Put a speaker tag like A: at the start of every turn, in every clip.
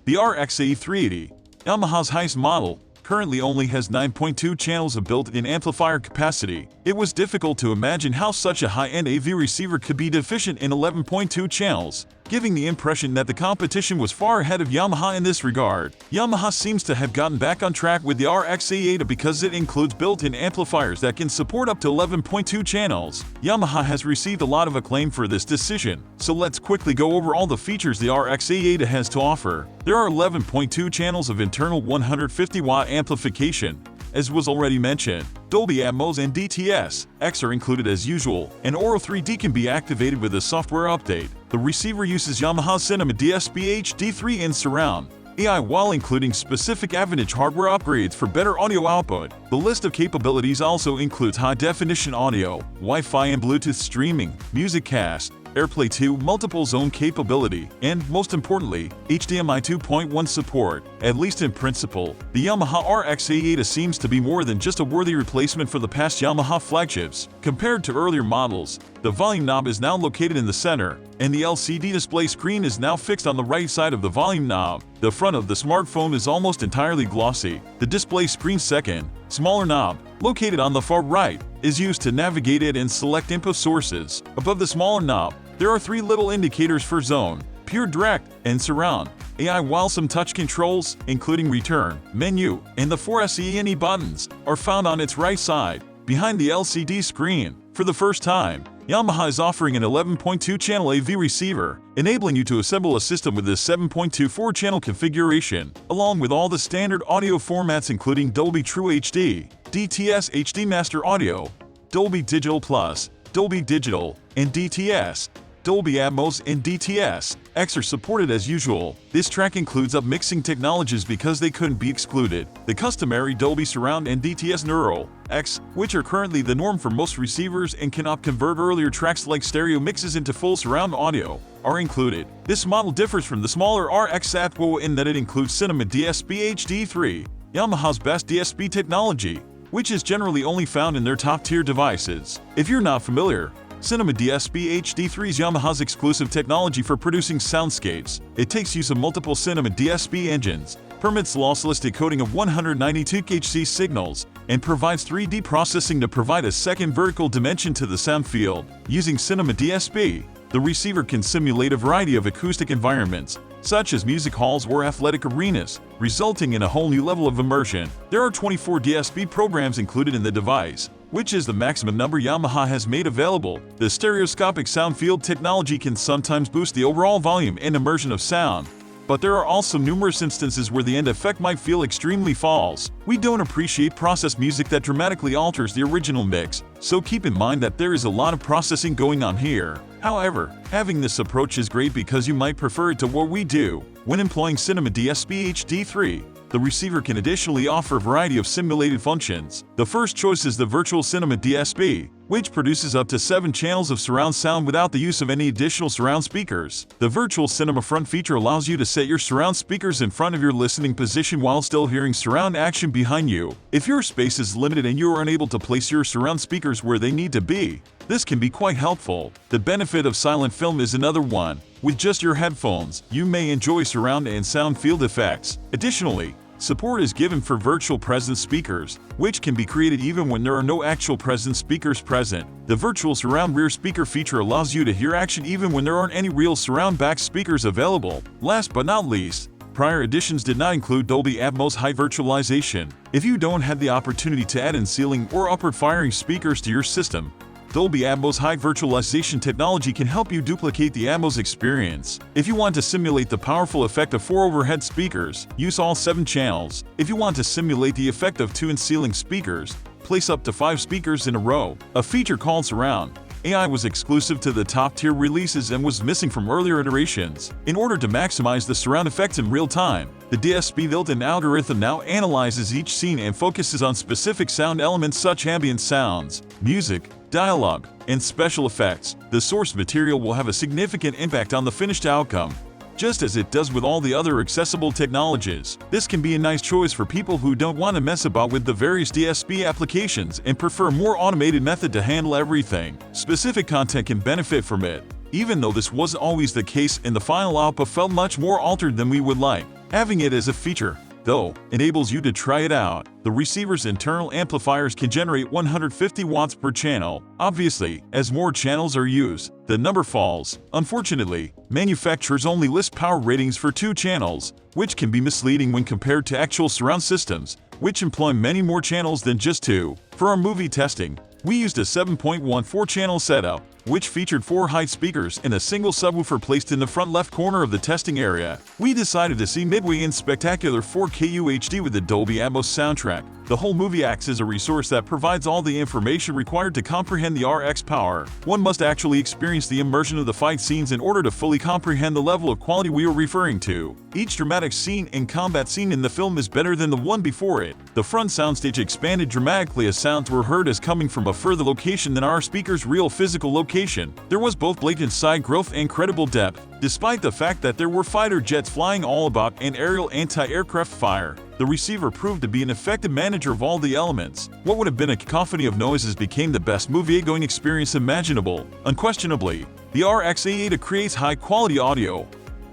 A: The RX-A 380, Yamaha's highest model, currently only has 9.2 channels of built-in amplifier capacity. It was difficult to imagine how such a high-end AV receiver could be deficient in 11.2 channels, giving the impression that the competition was far ahead of Yamaha in this regard. Yamaha seems to have gotten back on track with the RX-A8A because it includes built-in amplifiers that can support up to 11.2 channels. Yamaha has received a lot of acclaim for this decision, so let's quickly go over all the features the RX-A8A has to offer. There are 11.2 channels of internal 150-watt amplification. As was already mentioned, Dolby Atmos and DTS-X are included as usual, and Auro 3D can be activated with a software update. The receiver uses Yamaha Cinema DSP HD3 in surround AI while including specific Aventage hardware upgrades for better audio output. The list of capabilities also includes high-definition audio, Wi-Fi and Bluetooth streaming, MusicCast, AirPlay 2 multiple zone capability, and, most importantly, HDMI 2.1 support. At least in principle, the Yamaha RX-A8A seems to be more than just a worthy replacement for the past Yamaha flagships. Compared to earlier models, the volume knob is now located in the center, and the LCD display screen is now fixed on the right side of the volume knob. The front of the smartphone is almost entirely glossy. The display screen's second, smaller knob, located on the far right, is used to navigate it and select input sources. Above the smaller knob, there are three little indicators for zone, pure direct, and surround AI, while some touch controls, including return, menu, and the 4 SE buttons, are found on its right side, behind the LCD screen. For the first time, Yamaha is offering an 11.2 channel AV receiver, enabling you to assemble a system with this 7.24 channel configuration, along with all the standard audio formats including Dolby True HD, DTS HD Master Audio, Dolby Digital Plus, Dolby Digital, and DTS. Dolby Atmos and DTS-X are supported as usual. This track includes up-mixing technologies because they couldn't be excluded. The customary Dolby Surround and DTS Neural X, which are currently the norm for most receivers and can convert earlier tracks like stereo mixes into full surround audio, are included. This model differs from the smaller RX-A8A in that it includes Cinema DSP HD3, Yamaha's best DSP technology, which is generally only found in their top-tier devices. If you're not familiar, Cinema DSP HD3 is Yamaha's exclusive technology for producing soundscapes. It takes use of multiple Cinema DSP engines, permits lossless decoding of 192 kHz signals, and provides 3D processing to provide a second vertical dimension to the sound field. Using Cinema DSP, the receiver can simulate a variety of acoustic environments, such as music halls or athletic arenas, resulting in a whole new level of immersion. There are 24 DSP programs included in the device, which is the maximum number Yamaha has made available. The stereoscopic sound field technology can sometimes boost the overall volume and immersion of sound, but there are also numerous instances where the end effect might feel extremely false. We don't appreciate processed music that dramatically alters the original mix, so keep in mind that there is a lot of processing going on here. However, having this approach is great because you might prefer it to what we do. When employing Cinema DSP HD3, the receiver can additionally offer a variety of simulated functions. The first choice is the Virtual Cinema DSP, which produces up to 7 channels of surround sound without the use of any additional surround speakers. The Virtual Cinema Front feature allows you to set your surround speakers in front of your listening position while still hearing surround action behind you. If your space is limited and you are unable to place your surround speakers where they need to be, this can be quite helpful. The benefit of silent film is another one. With just your headphones, you may enjoy surround and sound field effects. Additionally, support is given for virtual presence speakers, which can be created even when there are no actual presence speakers present. The virtual surround rear speaker feature allows you to hear action even when there aren't any real surround back speakers available. Last but not least, prior editions did not include Dolby Atmos high virtualization. If you don't have the opportunity to add in ceiling or upward firing speakers to your system, Dolby Atmos high virtualization technology can help you duplicate the Atmos experience. If you want to simulate the powerful effect of 4 overhead speakers, use all 7 channels. If you want to simulate the effect of 2 in-ceiling speakers, place up to 5 speakers in a row. A feature called Surround AI was exclusive to the top-tier releases and was missing from earlier iterations. In order to maximize the surround effects in real time, the DSP built-in algorithm now analyzes each scene and focuses on specific sound elements such ambient sounds, music, dialogue, and special effects. The source material will have a significant impact on the finished outcome, just as it does with all the other accessible technologies. This can be a nice choice for people who don't want to mess about with the various DSP applications and prefer a more automated method to handle everything. Specific content can benefit from it, even though this wasn't always the case and the final output felt much more altered than we would like. Having it as a feature, though, enables you to try it out. The receiver's internal amplifiers can generate 150 watts per channel. Obviously, as more channels are used, the number falls. Unfortunately, manufacturers only list power ratings for 2 channels, which can be misleading when compared to actual surround systems, which employ many more channels than just 2. For our movie testing, we used a 7.14 channel setup, which featured 4 height speakers and a single subwoofer placed in the front left corner of the testing area. We decided to see midway in spectacular 4K UHD with the Dolby Atmos soundtrack. The whole movie acts as a resource that provides all the information required to comprehend the RX power. One must actually experience the immersion of the fight scenes in order to fully comprehend the level of quality we are referring to. Each dramatic scene and combat scene in the film is better than the one before it. The front soundstage expanded dramatically as sounds were heard as coming from a further location than our speaker's real physical location. There was both blatant side growth and credible depth, despite the fact that there were fighter jets flying all about and aerial anti-aircraft fire. The receiver proved to be an effective manager of all the elements. What would have been a cacophony of noises became the best movie-going experience imaginable. Unquestionably, the RX A8A creates high-quality audio,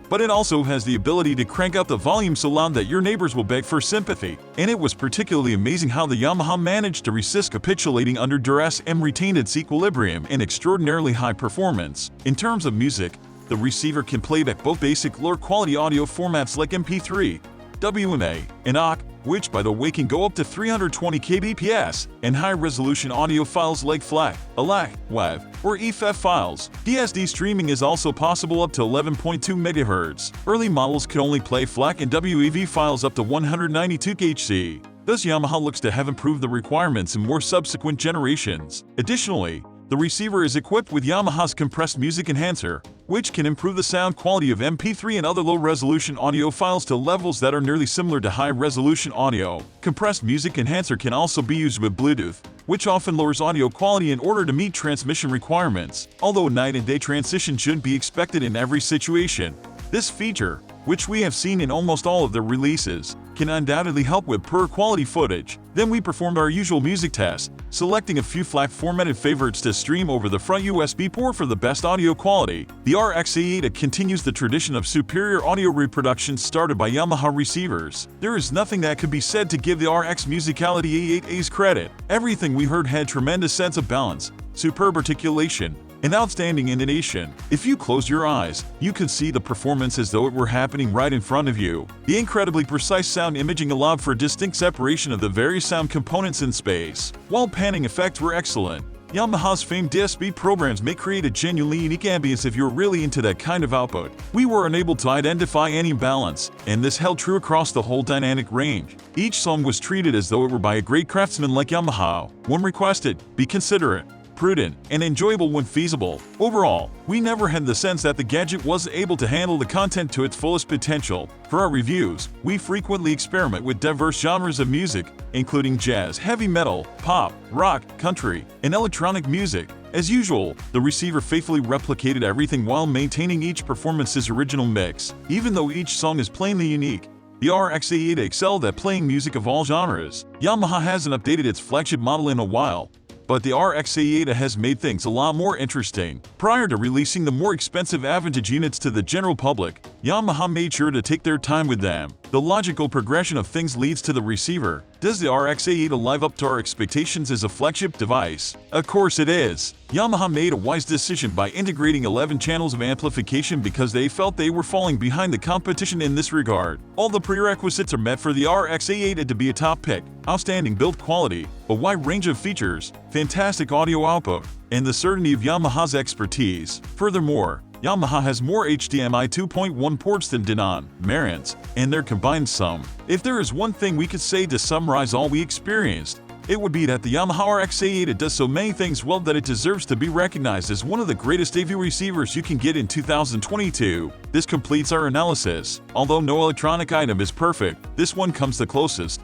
A: but it also has the ability to crank up the volume so loud that your neighbors will beg for sympathy. And it was particularly amazing how the Yamaha managed to resist capitulating under duress and retained its equilibrium and extraordinarily high performance. In terms of music, the receiver can playback both basic low-quality audio formats like MP3, WMA, and OCK, which by the way can go up to 320 kbps, and high-resolution audio files like FLAC, ALAC, WAV, or EFF files. DSD streaming is also possible up to 11.2 MHz. Early models could only play FLAC and WAV files up to 192 kHz. Thus, Yamaha looks to have improved the requirements in more subsequent generations. Additionally, the receiver is equipped with Yamaha's compressed music enhancer, which can improve the sound quality of MP3 and other low-resolution audio files to levels that are nearly similar to high-resolution audio. Compressed music enhancer can also be used with Bluetooth, which often lowers audio quality in order to meet transmission requirements. Although night and day transition shouldn't be expected in every situation, this feature, which we have seen in almost all of their releases, can undoubtedly help with poor quality footage. Then we performed our usual music test, selecting a few FLAC formatted favorites to stream over the front USB port for the best audio quality. The RX A8A continues the tradition of superior audio reproduction started by Yamaha receivers. There is nothing that could be said to give the RX Musicality A8A's credit. Everything we heard had tremendous sense of balance, superb articulation, and outstanding intonation. If you close your eyes, you could see the performance as though it were happening right in front of you. The incredibly precise sound imaging allowed for distinct separation of the various sound components in space, while panning effects were excellent. Yamaha's famed DSP programs may create a genuinely unique ambience if you're really into that kind of output. We were unable to identify any imbalance, and this held true across the whole dynamic range. Each song was treated as though it were by a great craftsman like Yamaha. One requested, be considerate, prudent, and enjoyable when feasible. Overall, we never had the sense that the gadget was able to handle the content to its fullest potential. For our reviews, we frequently experiment with diverse genres of music, including jazz, heavy metal, pop, rock, country, and electronic music. As usual, the receiver faithfully replicated everything while maintaining each performance's original mix. Even though each song is plainly unique, the RX A8A excelled at playing music of all genres. Yamaha hasn't updated its flagship model in a while, but the RX A8A has made things a lot more interesting. Prior to releasing the more expensive Aventage units to the general public, Yamaha made sure to take their time with them. The logical progression of things leads to the receiver. Does the RX A8A live up to our expectations as a flagship device? Of course it is. Yamaha made a wise decision by integrating 11 channels of amplification because they felt they were falling behind the competition in this regard. All the prerequisites are met for the RX A8A to be a top pick: outstanding build quality, a wide range of features, fantastic audio output, and the certainty of Yamaha's expertise. Furthermore, Yamaha has more HDMI 2.1 ports than Denon, Marantz, and their combined sum. If there is one thing we could say to summarize all we experienced, it would be that the Yamaha RX A8A does so many things well that it deserves to be recognized as one of the greatest AV receivers you can get in 2022. This completes our analysis. Although no electronic item is perfect, this one comes the closest.